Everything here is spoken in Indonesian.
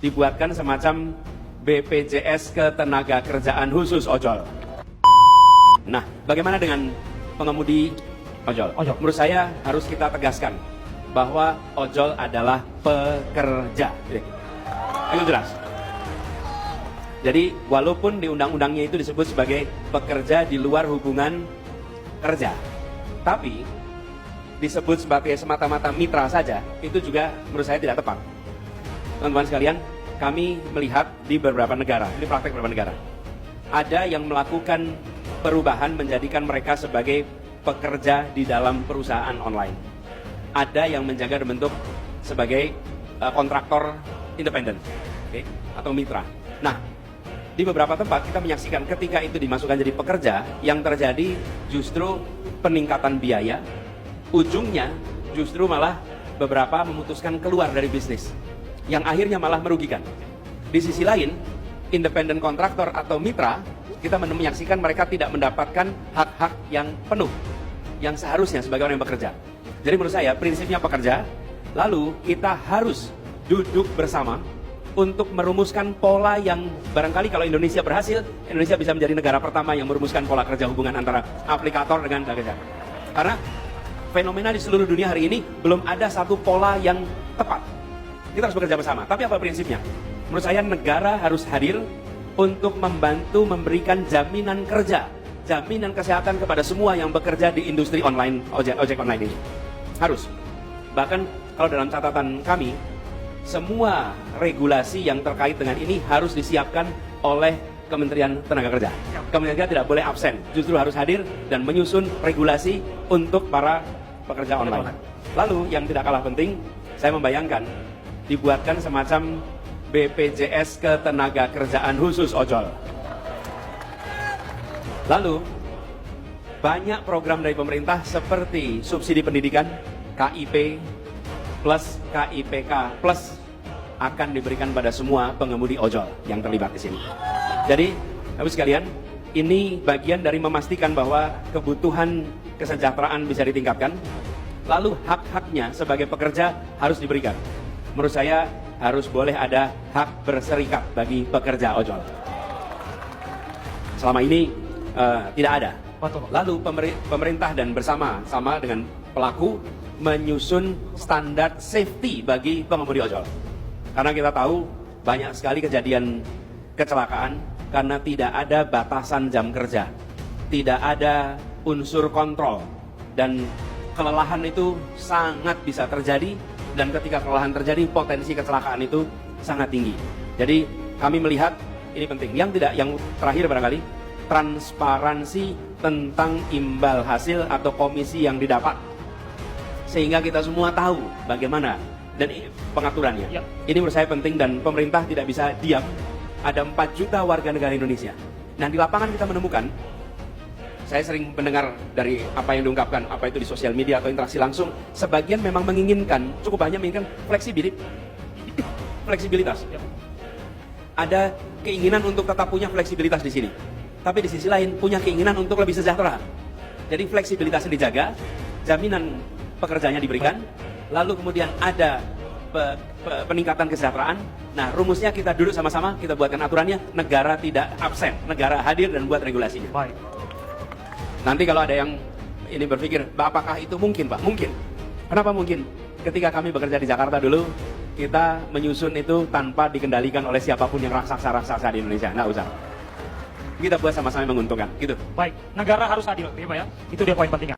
dibuatkan semacam BPJS Ketenagakerjaan Khusus ojol. Nah, bagaimana dengan pengemudi ojol? Menurut saya harus kita tegaskan bahwa ojol adalah pekerja. Itu jelas. Jadi walaupun di undang-undangnya itu disebut sebagai pekerja di luar hubungan kerja, tapi disebut sebagai semata-mata mitra saja, itu juga menurut saya tidak tepat. Teman-teman sekalian, kami melihat di beberapa negara, ini praktek beberapa negara, ada yang melakukan perubahan menjadikan mereka sebagai pekerja di dalam perusahaan online. Ada yang menjaga bentuk sebagai kontraktor independen, atau mitra. Nah, di beberapa tempat kita menyaksikan ketika itu dimasukkan jadi pekerja, yang terjadi justru peningkatan biaya, ujungnya justru malah beberapa memutuskan keluar dari bisnis, yang akhirnya malah merugikan. Di sisi lain, independen kontraktor atau mitra, kita menyaksikan mereka tidak mendapatkan hak-hak yang penuh, yang seharusnya sebagai orang yang bekerja. Jadi menurut saya, prinsipnya pekerja, lalu kita harus duduk bersama untuk merumuskan pola yang barangkali kalau Indonesia berhasil, Indonesia bisa menjadi negara pertama yang merumuskan pola kerja hubungan antara aplikator dengan pekerja. Karena fenomena di seluruh dunia hari ini belum ada satu pola yang tepat. Kita harus bekerja bersama. Tapi apa prinsipnya? Menurut saya negara harus hadir untuk membantu memberikan jaminan kerja, jaminan kesehatan kepada semua yang bekerja di industri online, ojek online ini. Harus. Bahkan kalau dalam catatan kami, semua regulasi yang terkait dengan ini harus disiapkan oleh Kementerian Tenaga Kerja. Kementerian Kerja tidak boleh absen, justru harus hadir dan menyusun regulasi untuk para pekerja online. Lalu yang tidak kalah penting, saya membayangkan dibuatkan semacam BPJS Ketenagakerjaan Khusus ojol. Lalu banyak program dari pemerintah seperti subsidi pendidikan, KIP plus KIPK plus akan diberikan pada semua pengemudi ojol yang terlibat di sini. Jadi, Bapak sekalian, ini bagian dari memastikan bahwa kebutuhan kesejahteraan bisa ditingkatkan, lalu hak-haknya sebagai pekerja harus diberikan. Menurut saya harus boleh ada hak berserikat bagi pekerja ojol. Selama ini tidak ada. Lalu pemerintah dan bersama-sama dengan pelaku menyusun standar safety bagi pengemudi ojol. Karena kita tahu banyak sekali kejadian kecelakaan karena tidak ada batasan jam kerja, tidak ada unsur kontrol, dan kelelahan itu sangat bisa terjadi, dan ketika kelelahan terjadi potensi kecelakaan itu sangat tinggi. Jadi kami melihat ini penting. Yang terakhir barangkali transparansi tentang imbal hasil atau komisi yang didapat, sehingga kita semua tahu bagaimana dan pengaturannya. Ini menurut saya penting dan pemerintah tidak bisa diam. Ada 4 juta warga negara Indonesia. Nah, di lapangan kita menemukan, saya sering mendengar dari apa yang diungkapkan, apa itu di sosial media atau interaksi langsung, sebagian memang menginginkan, cukup banyak menginginkan fleksibilitas. Ada keinginan untuk tetap punya fleksibilitas di sini. Tapi di sisi lain punya keinginan untuk lebih sejahtera. Jadi fleksibilitasnya dijaga, jaminan pekerjaannya diberikan, lalu kemudian ada peningkatan kesejahteraan. Nah, rumusnya kita duduk sama-sama, kita buatkan aturannya, negara tidak absen, negara hadir dan buat regulasinya. Baik. Nanti kalau ada yang ini berpikir, apakah itu mungkin, Pak? Mungkin. Kenapa mungkin? Ketika kami bekerja di Jakarta dulu, kita menyusun itu tanpa dikendalikan oleh siapapun yang raksasa-raksasa di Indonesia. Nggak usah. Kita buat sama-sama menguntungkan, gitu. Baik, negara harus adil, ya Pak ya. Itu dia poin pentingnya.